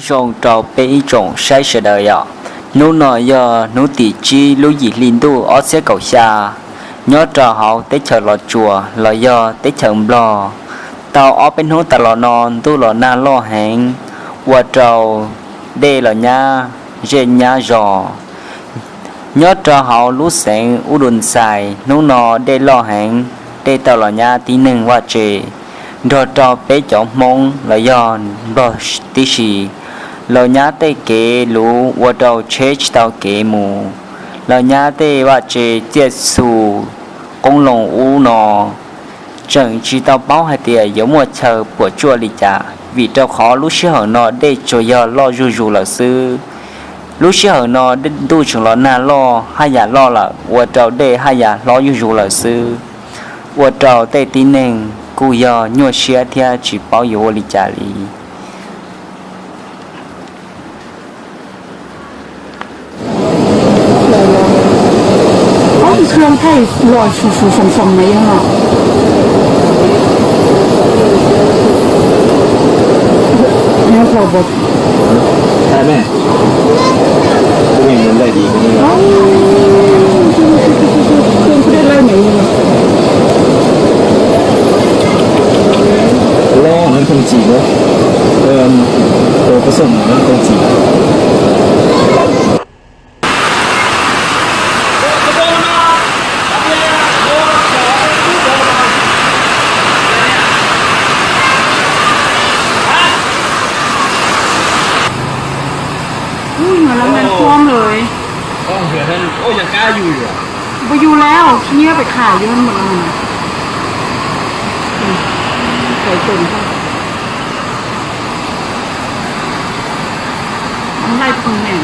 用着被一种筛选的呀，努呢要努底基努以领导而且搞下，nhớ trò họ tới chờ lò chùa lò do tới chờ lò tàu ở bên hông tàu lò non tu lò na lò hẹn qua trầu đây là nha dễ nha giò nhớ trò họ lú sáng u đồn xài nấu nò đây lò hẹn đây tàu lò nha tí nâng qua trề rồi trò bé chọn mông là do bờ tí xì lò nha tây kế lú qua trầu chết tàu kế mù lò nha tây qua trề tiết xù công lòng u nò chẳng chỉ tao báo hai tiền giống một chờ của chùa lì chả vì trao khó lúc xưa hở nọ để cho giờ lo rù là sư lúc xưa hở nọ để tu chúng nó na lo hai nhà lo là của trao để hai nhà lo rù là sư của trao tây tín nền cụ giờ nhua xia thia chỉ báo yếu lì chả lìเครื่องไทยลอยฟูๆฟองๆไหมยังอ่ะแม่พอบอกใช่ไหมผู้หญิงมันได้ดีกว่านี้ เครื่องเขาได้ไล่ไหนยังอ่ะล่อนั้นคงจีบเนาะตัวผสมนั้นคงจีบอุ้ยเหมือนแล้วมันท่วมเลย ก็เผื่อท่านโอ้ยังกล้าอยู่อ่ะ ไปอยู่แล้วเงี้ยไปขายอยู่มันหมดเลยใส่ตุ่มเขาต้องไล่ตรงแม่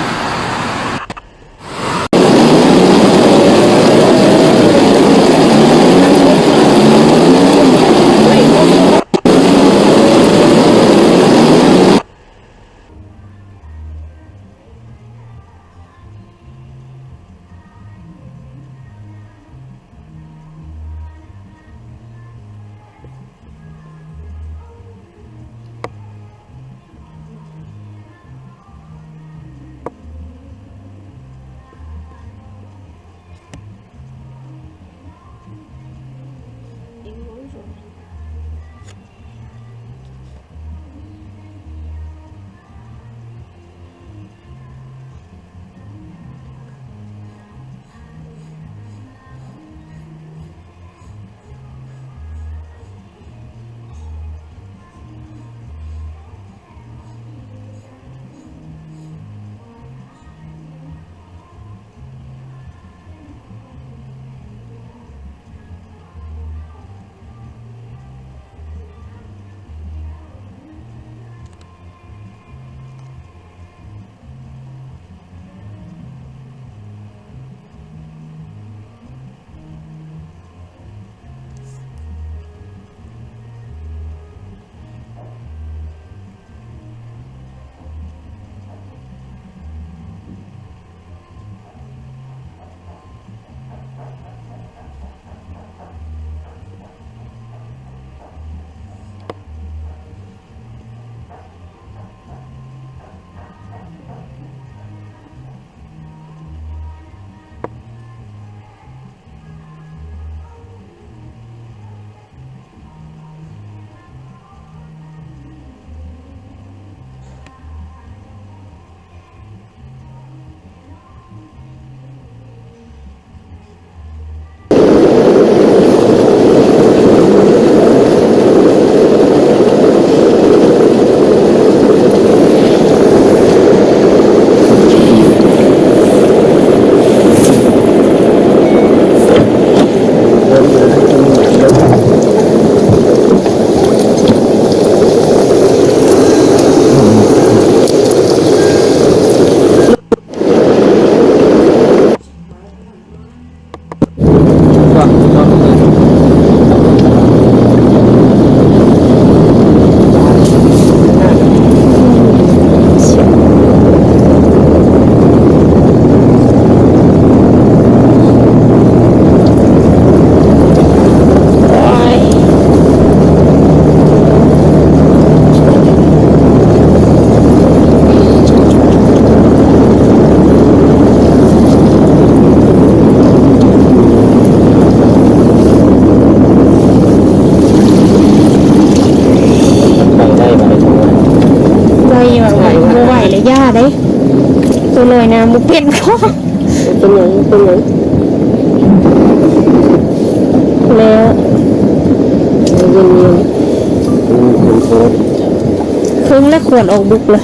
มุกเป็นก็เป็นอย่างแล้วเย็นครึ่งแล้วควรออกบุกเลย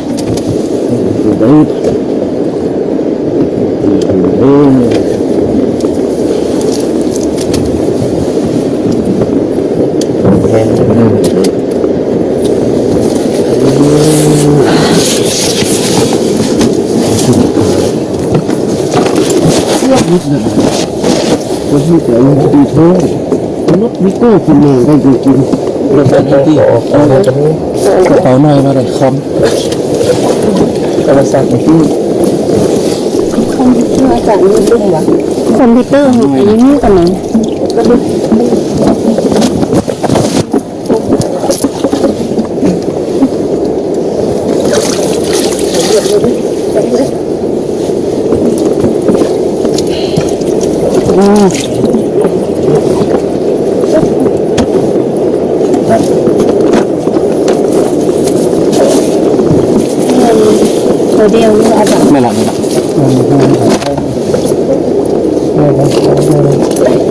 วันที่แต่ยังดีท้องรถวิโก้คุณเองได้ดูกินรถที่กระเป๋าหน่อยมาเลยคอมโทรศัพท์ที่ คอมพิวเตอร์อาจารย์นี่ดุ้งวะคอมพิวเตอร์ของอันนี้กันไหนก็ดุ้งตัวเดียวนี่อาจารย์ ไม่หลับไม่หลับ